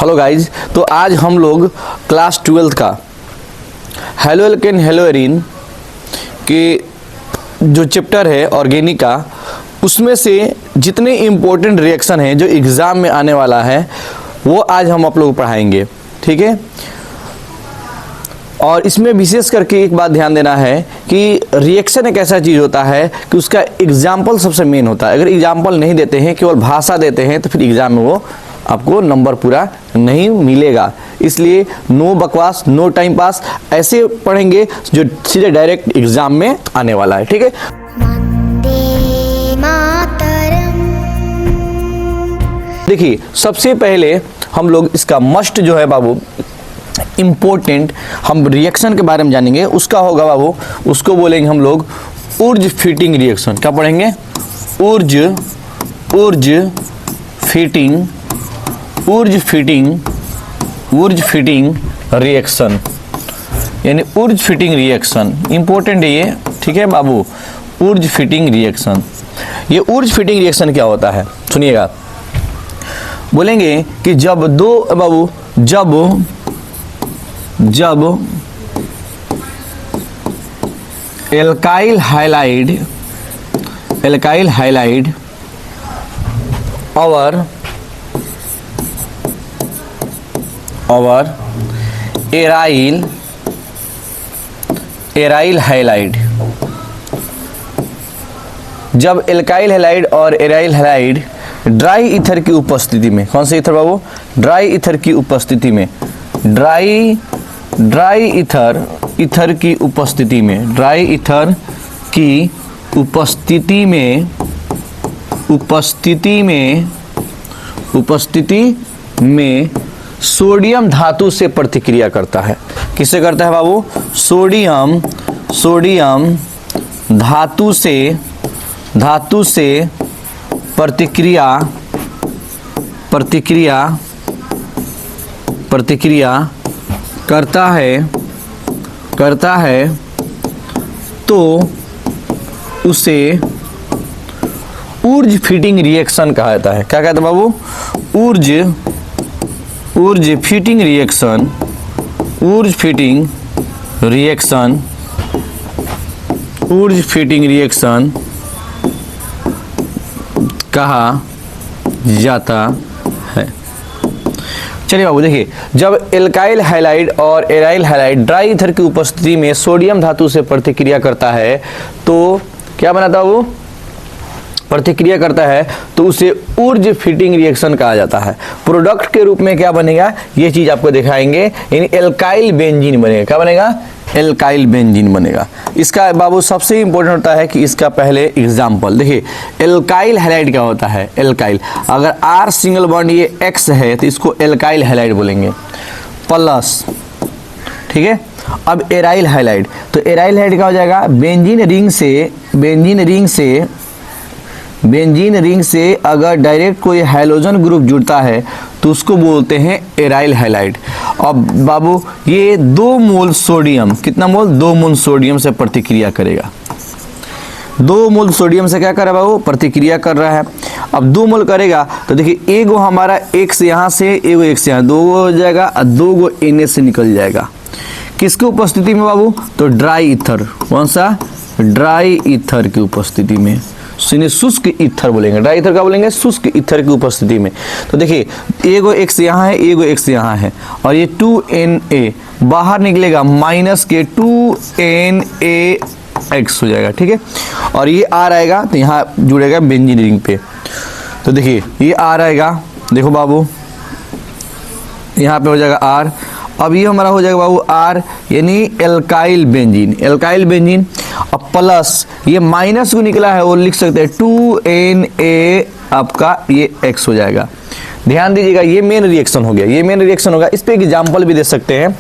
Hello guys, तो आज हम लोग क्लास 12 का हेलो एल्केन हेलो एरीन के जो चैप्टर है ऑर्गेनिक का, उसमें से जितने इम्पोर्टेंट रिएक्शन हैं जो एग्ज़ाम में आने वाला है वो आज हम आप लोग पढ़ाएंगे। ठीक है, और इसमें विशेष करके एक बात ध्यान देना है कि रिएक्शन एक ऐसा चीज़ होता है कि उसका एग्जाम्पल सबसे मेन होता है। अगर एग्जाम्पल नहीं देते हैं, केवल भाषा देते हैं, तो फिर एग्ज़ाम में वो आपको नंबर पूरा नहीं मिलेगा। इसलिए नो बकवास, नो टाइम पास, ऐसे पढ़ेंगे जो सीधे डायरेक्ट एग्जाम में आने वाला है। ठीक है, देखिए सबसे पहले हम लोग इसका मस्ट जो है बाबू इम्पोर्टेंट, हम रिएक्शन के बारे में जानेंगे। उसका होगा बाबू, उसको बोलेंगे हम लोग ऊर्ज फिटिंग रिएक्शन। क्या पढ़ेंगे? ऊर्ज फिटिंग रिएक्शन, यानी ऊर्ज फिटिंग रिएक्शन इंपॉर्टेंट है ये। ठीक है बाबू, ऊर्ज फिटिंग रिएक्शन। ये ऊर्ज फिटिंग रिएक्शन क्या होता है सुनिएगा। बोलेंगे कि जब एल्काइल हाइलाइड और एराइल हाइलाइड, जब एल्काइल हाइलाइड और एराइल हाइलाइड ड्राई ईथर की उपस्थिति में, कौन से ईथर बाबू? ड्राई ईथर की उपस्थिति में, ड्राई ईथर की उपस्थिति में, ड्राई ईथर की उपस्थिति में सोडियम धातु से प्रतिक्रिया करता है। किससे करता है बाबू? सोडियम धातु से प्रतिक्रिया करता है तो उसे ऊर्ज फिटिंग रिएक्शन कहा जाता है। क्या कहते हैं बाबू? ऊर्ज फिटिंग रिएक्शन कहा जाता है। चलिए बाबू देखिए, जब एल्काइल हाइलाइड और एराइल हाइलाइड ड्राई ईथर की उपस्थिति में सोडियम धातु से प्रतिक्रिया करता है तो क्या बनाता है वो? प्रतिक्रिया करता है तो उसे ऊर्ज फिटिंग रिएक्शन कहा जाता है। प्रोडक्ट के रूप में क्या बनेगा ये चीज आपको दिखाएंगे, यानी एल्काइल बेंजीन बनेगा। क्या बनेगा? एल्काइल बेंजीन बनेगा। इसका बाबू सबसे इंपॉर्टेंट होता है कि इसका पहले एग्जाम्पल देखिए। एल्काइल हैलाइड क्या होता है? एल्काइल, अगर R सिंगल बॉन्ड ये X है तो इसको एल्काइल हैलाइड बोलेंगे, प्लस। ठीक है, अब एराइल हैलाइड, तो एराइल हैलाइड क्या हो जाएगा? बेंजीन रिंग से अगर डायरेक्ट कोई हाइड्रोजन ग्रुप जुड़ता है तो उसको बोलते हैं एराइल हैलाइड। अब बाबू ये 2 मोल सोडियम, कितना मोल? 2 मोल सोडियम से प्रतिक्रिया करेगा। 2 मोल सोडियम से क्या कर रहा है बाबू? प्रतिक्रिया कर रहा है। अब 2 मोल करेगा तो देखिए एगो हमारा X यहाँ से, एगो X यहाँ, 2 हो जाएगा और 2 गो Na से निकल जाएगा। किसकी उपस्थिति में बाबू? तो ड्राई ईथर। कौन सा? ड्राई ईथर की उपस्थिति में, शुष्क ईथर बोलेंगे। ड्राई ईथर का बोलेंगे? शुष्क ईथर की उपस्थिति में। तो देखिए एगो X यहाँ है, एगो X यहाँ है, और ये 2Na बाहर निकलेगा, माइनस के 2NaX हो जाएगा। ठीक है, और ये R आएगा तो यहाँ जुड़ेगा बेंजीन रिंग पे। तो देखिए ये R आएगा, देखो बाबू यहाँ पे हो जाएगा R। अब ये हमारा हो जाएगा बाबू R, यानी एल्काइल बेंजीन। अब प्लस ये माइनस को निकला है वो लिख सकते हैं 2Na, आपका ये X हो जाएगा। ध्यान दीजिएगा, ये मेन रिएक्शन हो गया, ये मेन रिएक्शन होगा। इस पे एग्जाम्पल भी दे सकते हैं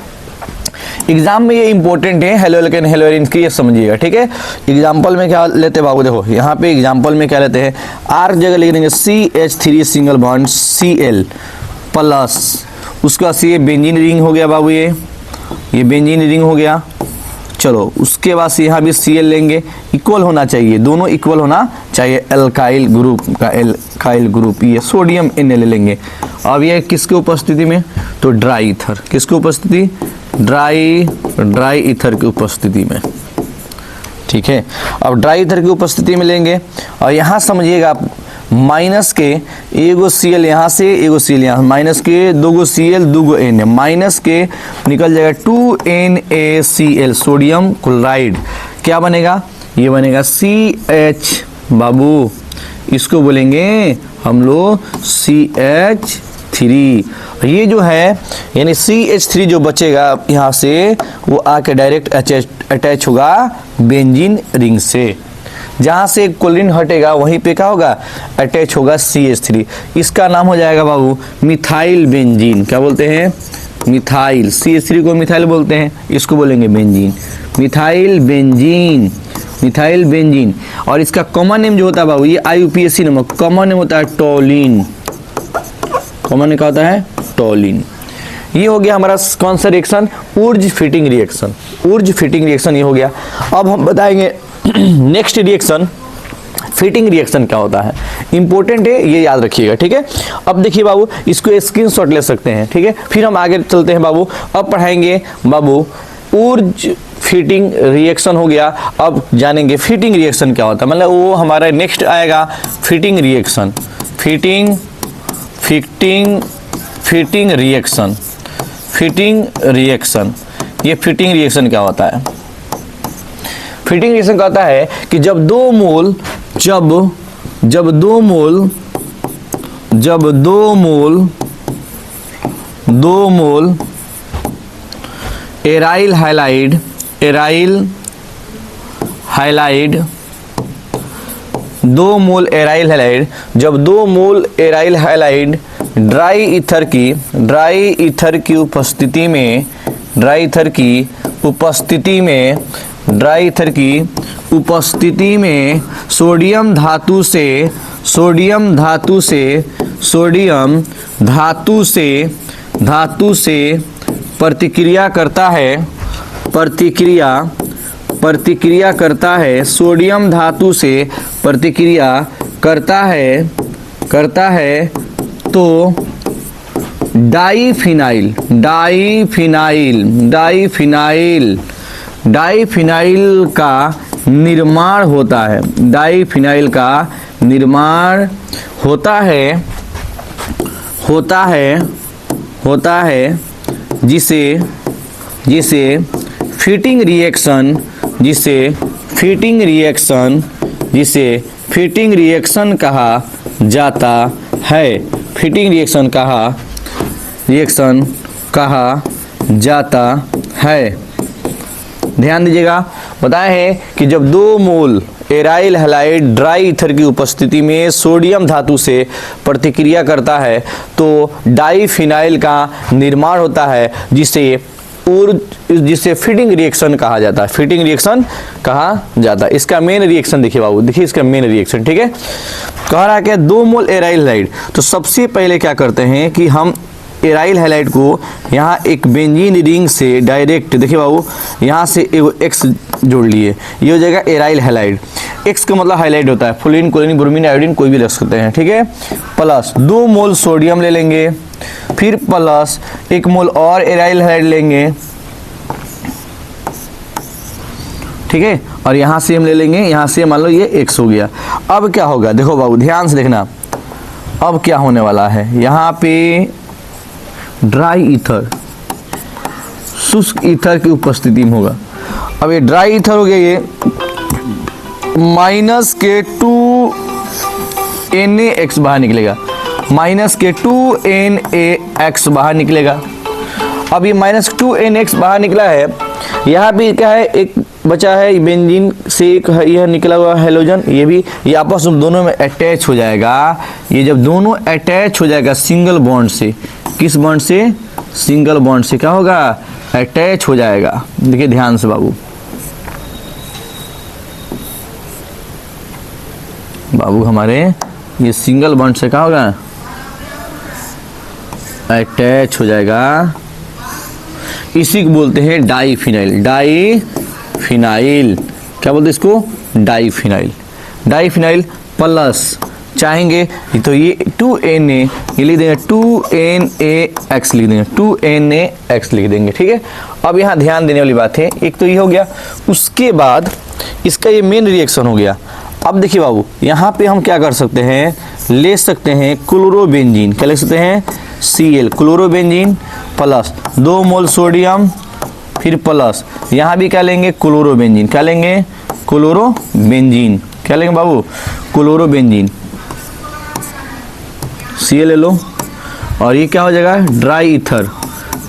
एग्जाम में, ये इंपॉर्टेंट है। हेलो एल्केन हेलो एरीन की ये समझिएगा। ठीक है, एग्जाम्पल में क्या लेते हैं बाबू? देखो यहाँ पे एग्जाम्पल में क्या लेते हैं, R जगह लिख देंगे CH3 single bond Cl plus, उसका ये बेंजीन रिंग हो गया बाबू, ये बेंजीन रिंग हो गया। चलो उसके बाद से यहाँ भी Cl लेंगे, इक्वल होना चाहिए, दोनों इक्वल होना चाहिए एल्काइल ग्रुप का, एल्काइल ग्रुप, ये सोडियम Na ले लेंगे। अब ये किसके उपस्थिति में, तो ड्राई ईथर, किसकी उपस्थिति, ड्राई ईथर की उपस्थिति में, ठीक है। अब ड्राई ईथर की उपस्थिति में लेंगे और यहाँ समझिएगा माइनस के एगो Cl यहाँ से, एगो Cl यहाँ, माइनस के दोगो Cl दोगो Na, माइनस के निकल जाएगा 2NaCl, सोडियम क्लोराइड, क्या बनेगा, ये बनेगा CH, बाबू इसको बोलेंगे हम लोग CH3। ये जो है यानी CH3 जो बचेगा यहाँ से वो आके डायरेक्ट अटैच होगा बेंजीन रिंग से, जहाँ से क्लोरीन हटेगा वहीं पे क्या होगा, अटैच होगा CH3, इसका नाम हो जाएगा बाबू मिथाइल बेंजीन। क्या बोलते हैं, मिथाइल, CH3 को मिथाइल बोलते हैं, इसको बोलेंगे benzene, methyl benzene, methyl benzene. और इसका कॉमन नेम जो होता है बाबू, ये IUPAC नमक, कॉमन नेम होता है टोलिन, कॉमन नेम क्या होता है, टोलिन। ये हो गया हमारा कौन सा reaction, Wurtz Fittig reaction, Wurtz Fittig reaction ये हो गया। अब हम बताएंगे नेक्स्ट रिएक्शन फिटिंग रिएक्शन क्या होता है, इंपॉर्टेंट है, ये याद रखिएगा, ठीक है। अब देखिए बाबू, इसको स्क्रीनशॉट ले सकते हैं, ठीक है। फिर हम आगे चलते हैं बाबू, अब पढ़ाएंगे बाबू ऊर्ज फिटिंग रिएक्शन हो गया। अब जानेंगे फिटिंग रिएक्शन क्या होता है, मतलब वो हमारा नेक्स्ट आएगा fitting reaction, Fittig reaction, Fittig reaction. ये फिटिंग रिएक्शन क्या होता है, फिटिंग रिएक्शन क्या होता है कि जब दो मोल एराइल हाइलाइड जब 2 मोल एराइल हाइलाइड ड्राई ईथर की उपस्थिति में सोडियम धातु से प्रतिक्रिया करता है, सोडियम धातु से प्रतिक्रिया करता है तो डाईफिनाइल का निर्माण होता है, डाईफिनाइल का निर्माण होता है जिसे फिटिंग रिएक्शन कहा जाता है, फिटिंग रिएक्शन कहा जाता है। ध्यान दीजिएगा, बताया है कि जब 2 मोल एराइल हैलाइड ड्राई ईथर की उपस्थिति में सोडियम धातु से प्रतिक्रिया करता है तो डाईफिनाइल का निर्माण होता है, जिसे फिटिंग रिएक्शन कहा जाता है, फिटिंग रिएक्शन कहा जाता है। इसका मेन रिएक्शन देखिए बाबू, देखिए इसका मेन रिएक्शन, ठीक है। कह रहा है कि 2 मोल एराइल हैलाइड, तो सबसे पहले क्या करते हैं कि हम एराइल हैलाइड को यहाँ एक बेंजीन रिंग से डायरेक्ट, देखिए बाबू यहाँ से एगो X जोड़ लिए, ये हो जाएगा एराइल हैलाइड। X का मतलब हाइलाइड होता है, फ्लोरीन, क्लोरीन, ब्रोमीन, आयोडीन कोई भी रख सकते हैं, ठीक है। प्लस 2 मोल सोडियम ले लेंगे, फिर प्लस 1 मोल और एराइल हैलाइड लेंगे, ठीक है। और यहाँ से हम ले लेंगे, यहाँ से मान लो ये X हो गया। अब क्या होगा, देखो बाबू ध्यान से देखना, अब क्या होने वाला है, यहाँ पे ड्राई ईथर, शुष्क ईथर की उपस्थिति में होगा। अब ये ड्राई ईथर हो गया, ये माइनस के 2NaX बाहर निकलेगा, माइनस के 2NaX बाहर निकलेगा। अब ये माइनस 2NaX बाहर निकला है, यहाँ भी क्या है, एक बचा है बेंजीन से, एक यह निकला हुआ हैलोजन, ये भी, ये आपस में दोनों में अटैच हो जाएगा। ये जब दोनों अटैच हो जाएगा सिंगल बॉन्ड से, किस बॉन्ड से, सिंगल बॉन्ड से क्या होगा, अटैच हो जाएगा। देखिए ध्यान से बाबू, हमारे ये सिंगल बॉन्ड से क्या होगा, अटैच हो जाएगा। इसी को बोलते हैं डाईफिनाइल, डाईफिनाइल। फिनाइल। क्या बोलते हैं इसको? डाइफिनाइल। डाइफिनाइल प्लस चाहेंगे तो ये 2Na ये लिख देंगे 2NaX लिख देंगे 2NaX लिख देंगे। ठीक है, अब यहाँ ध्यान देने वाली बात है, एक तो ये हो गया, उसके बाद इसका ये मेन रिएक्शन हो गया। अब देखिए बाबू, यहाँ पे हम क्या कर सकते हैं, ले सकते हैं क्लोरोबेंजीन। क्या ले सकते हैं? Cl, क्लोरोबेंजीन प्लस 2 मोल सोडियम, फिर प्लस यहाँ भी क्या लेंगे? क्लोरोबेंजीन। क्या लेंगे? क्लोरोबेंजीन। क्या लेंगे बाबू? क्लोरोबेंजीन। Cl ले लो, और ये क्या हो जाएगा? Dry ether,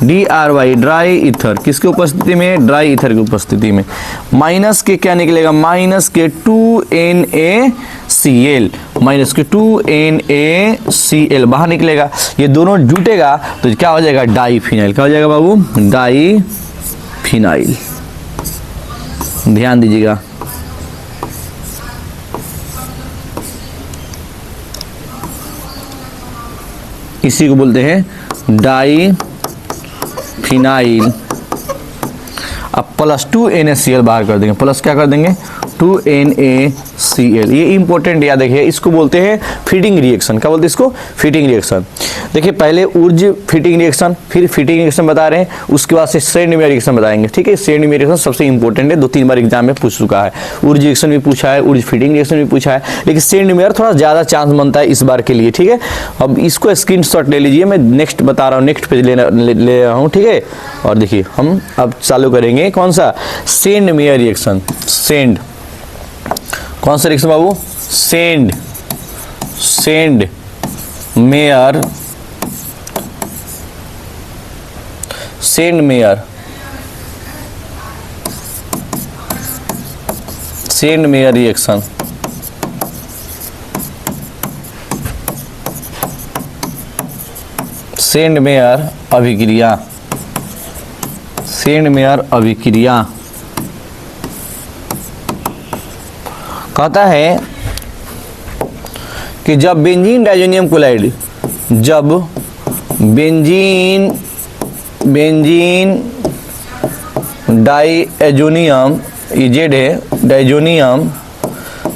DRY, dry ether. किसकी उपस्थिति में? ड्राई ईथर की उपस्थिति में। माइनस के क्या निकलेगा? माइनस के 2NaCl, माइनस के 2NaCl बाहर निकलेगा, ये दोनों जुटेगा तो क्या हो जाएगा? डाइफिनाइल। क्या हो जाएगा बाबू? डाइफिनाइल। ध्यान दीजिएगा, इसी को बोलते हैं डाइफिनाइल। अब प्लस 2NaCl बाहर कर देंगे, प्लस क्या कर देंगे? 2NaCl। ये इंपॉर्टेंट याद रखिए, इसको बोलते हैं फीडिंग रिएक्शन। क्या बोलते हैं इसको? Feeding reaction. देखिए, पहले ऊर्ज फीडिंग रिएक्शन, फिर फीडिंग रिएक्शन बता रहे हैं, उसके बाद से श्रेणीमेय रिएक्शन बताएंगे। ठीक है, श्रेणीमेय रिएक्शन सबसे इंपॉर्टेंट है, 2-3 बार एग्जाम में पूछ चुका है। ऊर्ज रिएक्शन भी पूछा है, ऊर्ज फीडिंग रिएक्शन भी पूछा है, लेकिन श्रेणीमेय थोड़ा ज्यादा चांस बनता है इस बार के लिए। ठीक है, अब इसको स्क्रीनशॉट ले लीजिए, मैं नेक्स्ट बता रहा हूँ, नेक्स्ट पेज ले रहा हूँ। ठीक है, और देखिए हम अब चालू करेंगे कौन सा? श्रेणीमेय रिएक्शन। सेंड, कौन सा रिएक्शन बाबू? Sand, Sandmeyer, Sandmeyer, Sandmeyer reaction. Sandmeyer अभिक्रिया, सेंड मेयर अभिक्रिया कहता है कि जब बेंजीन डाइजोनियम क्लोराइड, जब बेंजीन डाइएजोनियम, ये जेड है, डाइजोनियम,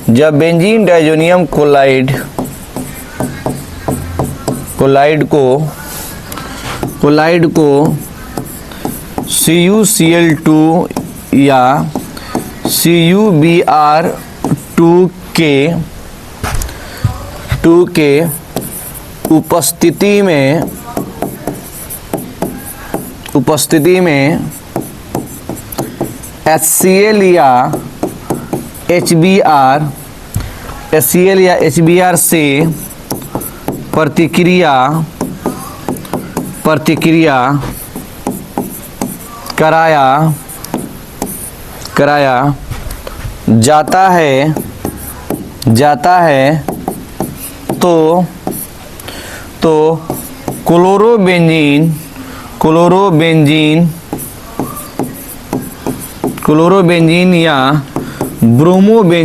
जब बेंजीन डाइजोनियम क्लोराइड को CuCl2 या CuBr2 के उपस्थिति में HCl या HBr से प्रतिक्रिया कराया जाता है तो क्लोरोबेंजीन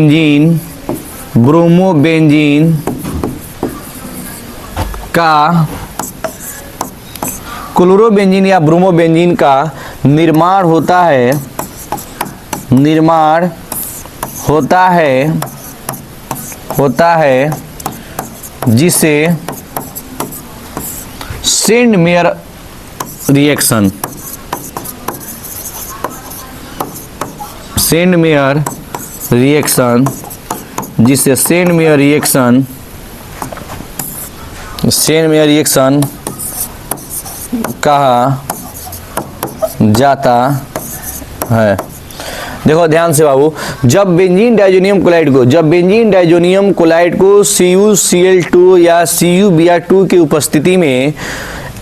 या ब्रोमोबेंजीन का क्लोरोबेंजीन या ब्रोमोबेंजीन का निर्माण होता है जिसे सेंड मेयर रिएक्शन, जिसे सेंड मेयर रिएक्शन कहा जाता है। देखो ध्यान से बाबू, जब बेंजीन डाइजोनियम क्लोराइड को CuCl2 या CuBr2 की उपस्थिति में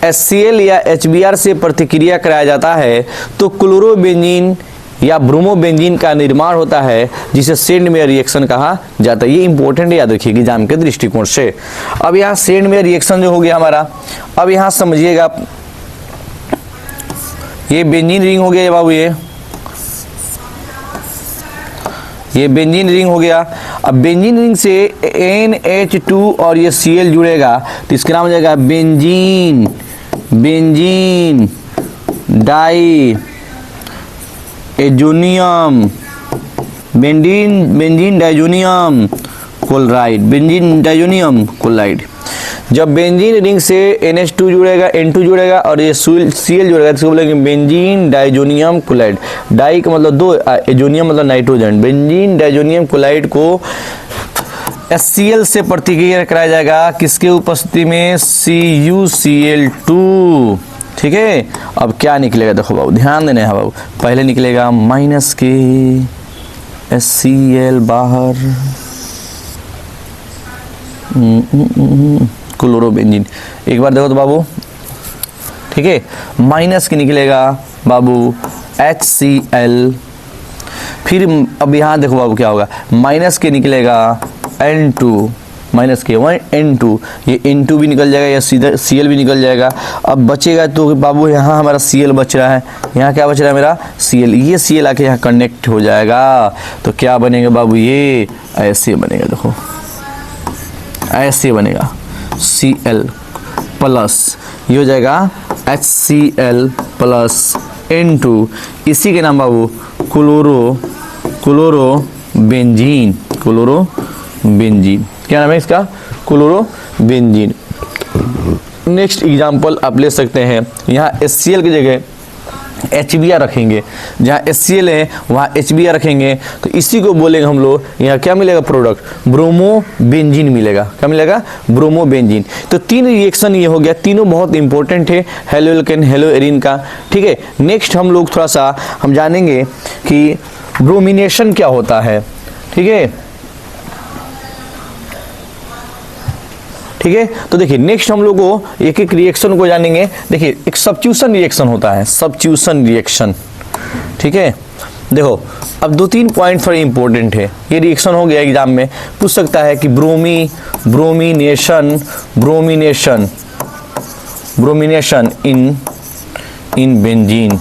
HCl या HBr से प्रतिक्रिया कराया जाता है तो क्लोरोबेंजीन या ब्रोमोबेंजीन का निर्माण होता है जिसे सेंड मेयर रिएक्शन कहा जाता है। ये इंपॉर्टेंट याद रखिएगा एग्जाम के दृष्टिकोण से। अब यहाँ सेंड मेयर रिएक्शन जो हो गया हमारा, अब यहाँ समझिएगा, ये बेंजीन रिंग हो गया बाबू, ये बेंजीन रिंग हो गया। अब बेंजीन रिंग से NH2 और ये Cl जुड़ेगा तो इसका नाम हो जाएगा benzene diazonium, benzene diazonium chloride, benzene diazonium chloride. जब बेंजीन रिंग से NH2 जुड़ेगा, N2 जुड़ेगा और ये Cl जुड़ेगा, तो बोलेंगे बेंजीन डाइजोनियम क्लोराइड। डाई का मतलब दो, एजोनियम मतलब नाइट्रोजन। बेंजीन डाइजोनियम क्लोराइड को HCl से प्रतिक्रिया कराया जाएगा, किसके उपस्थिति में? CuCl2। ठीक है, अब क्या निकलेगा? देखो बाबू, ध्यान देना है बाबू। पहले निकलेगा माइनस के HCl बाहर, क्लोरोबेंजीन। एक बार देखो तो बाबू, ठीक है, माइनस के निकलेगा बाबू HCl। फिर अब यहाँ देखो बाबू क्या होगा, माइनस के निकलेगा N2, माइनस के N2, ये N2 भी निकल जाएगा, या सीधा Cl भी निकल जाएगा। अब बचेगा तो बाबू यहाँ हमारा Cl बच रहा है, यहाँ क्या बच रहा है मेरा? Cl। ये Cl आके यहाँ कनेक्ट हो जाएगा, तो क्या बनेगा बाबू? ये ऐसे बनेगा, देखो ऐसे बनेगा, Cl प्लस, ये हो जाएगा HCl प्लस N2। इसी के नाम बाबू क्लोरोबेंजीन, क्लोरोबेंजीन। क्या नाम है इसका? क्लोरोबेंजीन। नेक्स्ट एग्जाम्पल आप ले सकते हैं, यहाँ HCl की जगह HBr रखेंगे, जहाँ HCl है वहाँ HBr रखेंगे, तो इसी को बोलेंगे हम लोग, यहाँ क्या मिलेगा प्रोडक्ट? ब्रोमोबेंजीन मिलेगा। क्या मिलेगा? ब्रोमोबेंजीन। तो तीन रिएक्शन ये हो गया, तीनों बहुत इंपॉर्टेंट है हेलो एल्केन हेलो एरीन का। ठीक है, नेक्स्ट हम लोग थोड़ा सा हम जानेंगे कि ब्रोमिनेशन क्या होता है। ठीक है, तो देखिए नेक्स्ट हम लोग को एक एक रिएक्शन को जानेंगे। देखिए एक सब्स्टिट्यूशन रिएक्शन होता है, सब्स्टिट्यूशन रिएक्शन। ठीक है, देखो अब दो तीन पॉइंट थोड़े इंपॉर्टेंट है। ये रिएक्शन हो गया, एग्जाम में पूछ सकता है कि bromination in benzene,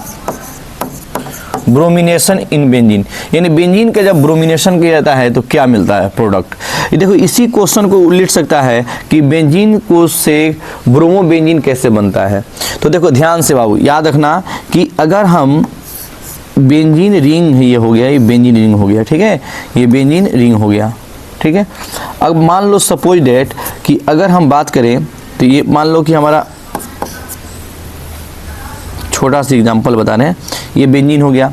bromination in benzene, यानी बेंजीन का जब ब्रोमिनेशन किया जाता है तो क्या मिलता है प्रोडक्ट। ये देखो इसी क्वेश्चन को लिख सकता है कि बेंजीन को से ब्रोमोबेंजीन कैसे बनता है। तो देखो ध्यान से बाबू याद रखना कि अगर हम बेंजीन रिंग, ये हो गया, ये बेंजीन रिंग हो गया। ठीक है, ये बेंजीन रिंग हो गया। ठीक है, अब मान लो सपोज डेट कि अगर हम बात करें तो ये मान लो कि हमारा छोटा सा एग्जांपल बता रहे हैं, ये बेंजीन हो गया।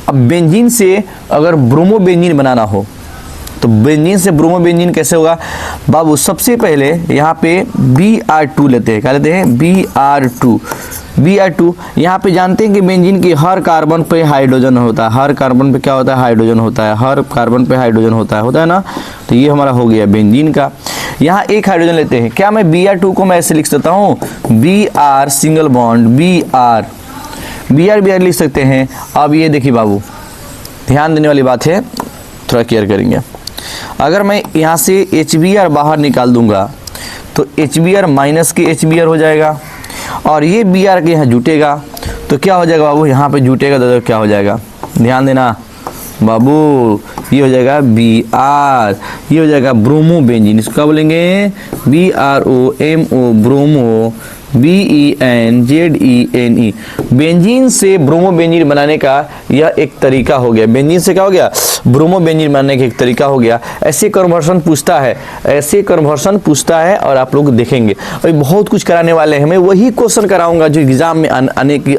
अब बेंजीन से अगर ब्रोमोबेंजीन बनाना हो तो बेंजीन से ब्रोमोबेंजीन कैसे होगा बाबू? सबसे पहले यहाँ पे Br2 लेते हैं। क्या लेते हैं? Br2। यहाँ पे जानते हैं कि बेंजीन की हर कार्बन पे हाइड्रोजन होता है, हर कार्बन पे क्या होता है? हाइड्रोजन होता है, हर कार्बन पे हाइड्रोजन होता है ना। तो ये हमारा हो गया बेंजीन का। यहाँ एक हाइड्रोजन लेते हैं, क्या मैं Br2 को मैं ऐसे लिख सकता हूँ? Br सिंगल बॉन्ड, Br लिख सकते हैं। अब ये देखिए बाबू ध्यान देने वाली बात है, थोड़ा केयर करेंगे। अगर मैं यहाँ से HBr बाहर निकाल दूंगा तो HBr माइनस के HBr हो जाएगा, और ये Br के यहाँ जुटेगा तो क्या हो जाएगा बाबू? यहाँ पे जुटेगा तो क्या हो जाएगा? ध्यान देना बाबू, ये हो जाएगा Br, ये हो जाएगा ब्रोमोबेंजीन। इसका बोलेंगे BROMO, ब्रोमो, BENZENE। बेंजीन से ब्रोमोबेंजीन बनाने का यह एक तरीका हो गया। बेंजीन से क्या हो गया? ब्रोमोबेंजीन बनाने का एक तरीका हो गया। ऐसे कन्वर्सन पूछता है, और आप लोग देखेंगे और बहुत कुछ कराने वाले हैं। मैं वही क्वेश्चन कराऊंगा जो एग्जाम में आने की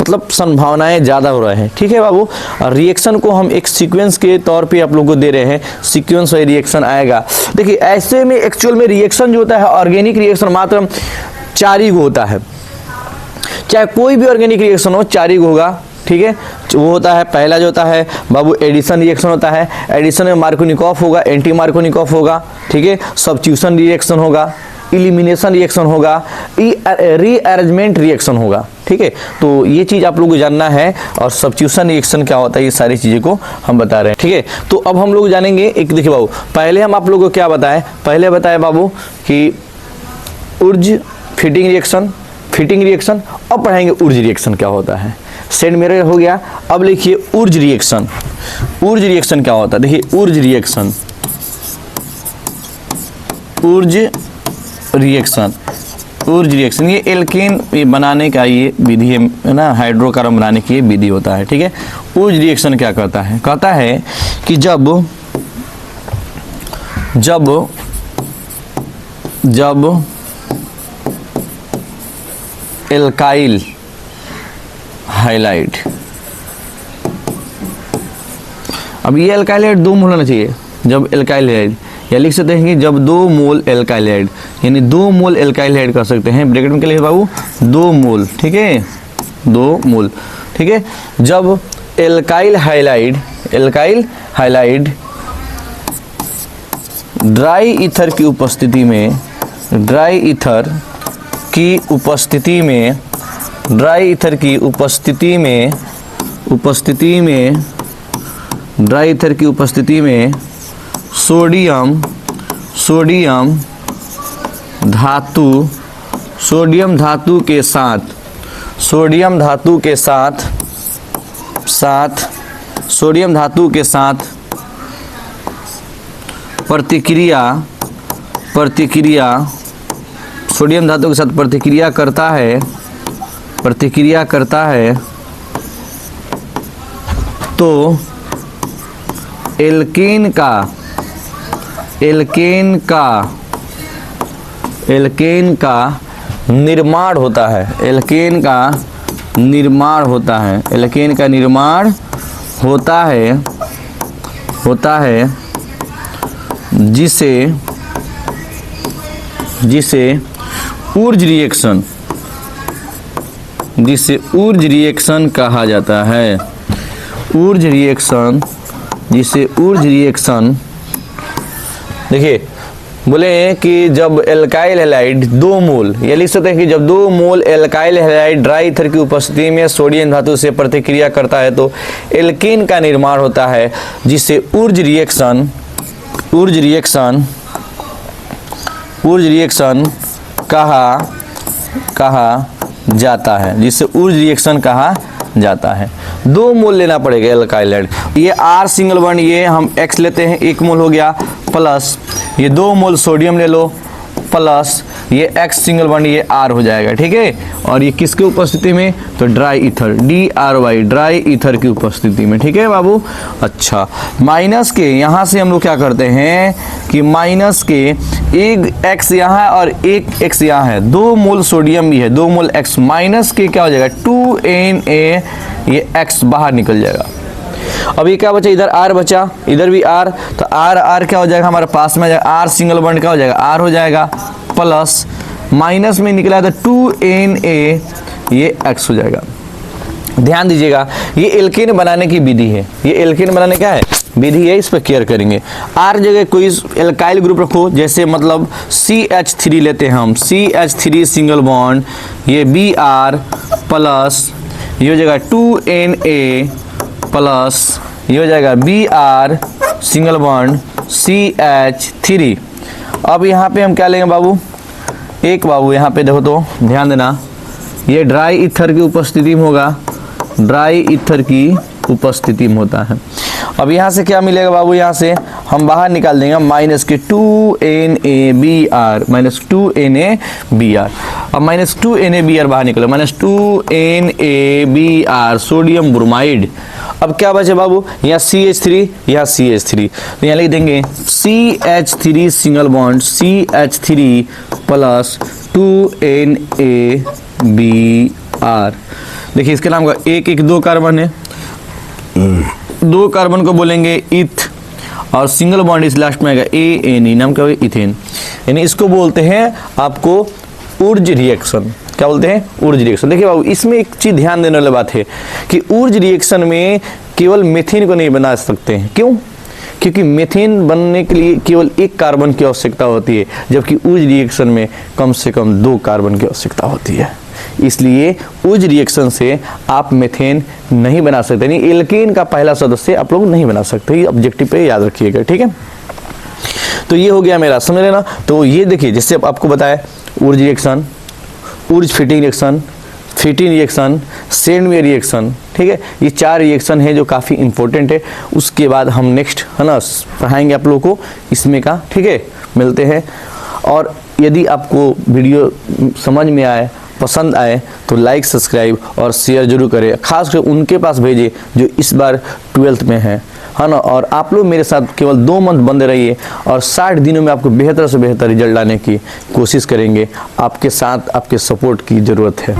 मतलब संभावनाएं ज़्यादा हो रहे हैं। ठीक है बाबू, रिएक्शन को हम एक सीक्वेंस के तौर पे आप लोगों को दे रहे हैं, सीक्वेंस वाइज रिएक्शन आएगा। देखिए ऐसे में एक्चुअल में रिएक्शन जो होता है ऑर्गेनिक रिएक्शन मात्र 4 ही होता है, चाहे कोई भी ऑर्गेनिक रिएक्शन हो 4 ही होगा। ठीक है, वो होता है पहला जो होता है बाबू एडिशन रिएक्शन होता है। एडिशन में मार्कोनिकॉफ होगा, एंटी मार्कोनिकॉफ होगा। ठीक है, सब्स्टिट्यूशन रिएक्शन होगा, इलिमिनेशन रिएक्शन होगा, रीअरेंजमेंट रिएक्शन होगा। ठीक है, तो ये चीज आप लोगों को जानना है, और सब्स्टिट्यूशन रिएक्शन क्या होता है ये सारी चीजें को हम बता रहे हैं। ठीक है, तो अब हम लोग जानेंगे एक, देखिए बाबू पहले हम आप लोगों को क्या बताएं? पहले बताए बाबू कि ऊर्ज फिटिंग रिएक्शन, अब पढ़ाएंगे ऊर्ज रिएक्शन क्या होता है। सेंड मेरे हो गया। अब लिखिए ऊर्ज रिएक्शन क्या होता है। देखिए ऊर्ज ऊर्ज रिएक्शन, ये एल्केन बनाने का ये विधि है ना, हाइड्रोकार्बन बनाने की ये विधि होता है, ठीक है। ऊर्ज रिएक्शन क्या करता है, कहता है कि जब एल्काइल हाइलाइड, अब ये एल्काइल हाइलाइड 2 मोल होना चाहिए, जब एल्काइल हाइलाइड, या लिख सकते हैं कि जब 2 मोल एल्काइल हाइलाइड, यानी 2 मोल एल्काइल हाइलाइड कर सकते हैं, ब्रैकेट में क्या लिखे बाबू 2 मोल, ठीक है 2 मोल, ठीक है। जब एल्काइल हाइलाइड ड्राई ईथर की उपस्थिति में ड्राई ईथर की उपस्थिति में सोडियम धातु के साथ प्रतिक्रिया करता है तो एल्केन का निर्माण होता है, जिसे ऊर्ज रिएक्शन कहा जाता है। देखिए बोले कि जब एल्काइल हैलाइड 2 मोल, ये लिख सकते हैं कि जब 2 मोल एल्काइल हैलाइड ड्राई ईथर की उपस्थिति में सोडियम धातु से प्रतिक्रिया करता है तो एल्केन का निर्माण होता है, जिसे ऊर्ज रिएक्शन कहा जाता है। 2 मोल लेना पड़ेगा एल्काइल हाइलाइड, ये R सिंगल बॉन्ड, ये हम X लेते हैं 1 मोल हो गया, प्लस ये 2 मोल सोडियम ले लो, प्लस ये X सिंगल बॉन्ड, ये R हो जाएगा, ठीक है। और ये किसके उपस्थिति में, तो dry ether DRY dry ether की उपस्थिति में, ठीक है बाबू। अच्छा, माइनस के यहाँ से हम लोग क्या करते हैं कि माइनस के एक X यहाँ है और एक X यहाँ है, 2 मोल सोडियम भी है, 2 मोल X, माइनस के क्या हो जाएगा 2Na, ये X बाहर निकल जाएगा। अब ये क्या बचा, इधर R बचा, इधर भी R, तो R क्या हो जाएगा हमारे पास में, R सिंगल बॉन्ड क्या हो जाएगा, R हो जाएगा, प्लस माइनस में निकला था 2Na, ये X हो जाएगा। ध्यान दीजिएगा, ये एल्केन बनाने की विधि है, ये एल्केन बनाने क्या है विधि है, इस पर केयर करेंगे। R जगह कोई एल्काइल ग्रुप रखो, जैसे मतलब CH3 लेते हैं हम, CH3 सिंगल बॉन्ड, ये Br प्लस ये हो जाएगा 2Na प्लस ये हो जाएगा Br सिंगल बॉन्ड CH3। अब यहाँ पे हम क्या लेंगे बाबू, बाबू यहाँ पे देखो तो ध्यान देना, ये ड्राई ईथर की उपस्थिति में होगा, ड्राई ईथर की उपस्थिति में होता है। अब यहाँ से क्या मिलेगा बाबू, यहाँ से हम बाहर निकाल देंगे माइनस के 2NaBr, माइनस 2NaBr। अब माइनस 2NaBr बाहर निकले, माइनस 2NaBr सोडियम ब्रोमाइड। अब क्या बचे बाबू, यहाँ CH3, यहाँ CH3, तो यहाँ लिख देंगे CH3 single bond CH3 plus 2NaBr। देखिए इसके नाम का एक 2 कार्बन है, 2 कार्बन को बोलेंगे इथ, और सिंगल बॉन्ड इस लास्ट में आएगा ANE, नाम क्या होगा इथेन, यानी इसको बोलते हैं आपको ऊर्ज रिएक्शन। क्या बोलते हैं, ऊर्ज रिएक्शन। देखिए बाबू, इसमें एक चीज ध्यान देने वाली बात है कि ऊर्ज रिएक्शन में केवल मीथेन को नहीं बना सकते हैं। क्यों? क्योंकि मीथेन बनने के लिए केवल 1 कार्बन की आवश्यकता होती है, जबकि ऊर्ज रिएक्शन में कम से कम 2 कार्बन की आवश्यकता होती है। इसलिए ऊर्ज रिएक्शन से आप मीथेन नहीं बना सकते, नहीं एल्केन का पहला सदस्य आप लोग नहीं बना सकते। ये ऑब्जेक्टिव पे याद रखिएगा, ठीक है। तो ये हो गया मेरा, समझ लेना। तो ये देखिए, जैसे आपको बताया Wurtz reaction, Wurtz Fittig reaction, Fittig reaction, सेंडवे रिएक्शन, ठीक है। ये 4 रिएक्शन है जो काफ़ी इंपॉर्टेंट है। उसके बाद हम नेक्स्ट है ना पढ़ाएंगे आप लोगों को इसमें का, ठीक है। मिलते हैं। और यदि आपको वीडियो समझ में आए, पसंद आए तो लाइक, सब्सक्राइब और शेयर जरूर करें। खासकर उनके पास भेजिए जो इस बार 12th में है ना। और आप लोग मेरे साथ केवल 2 मंथ बंदे रहिए और 60 दिनों में आपको बेहतर से बेहतर रिजल्ट लाने की कोशिश करेंगे। आपके साथ आपके सपोर्ट की ज़रूरत है।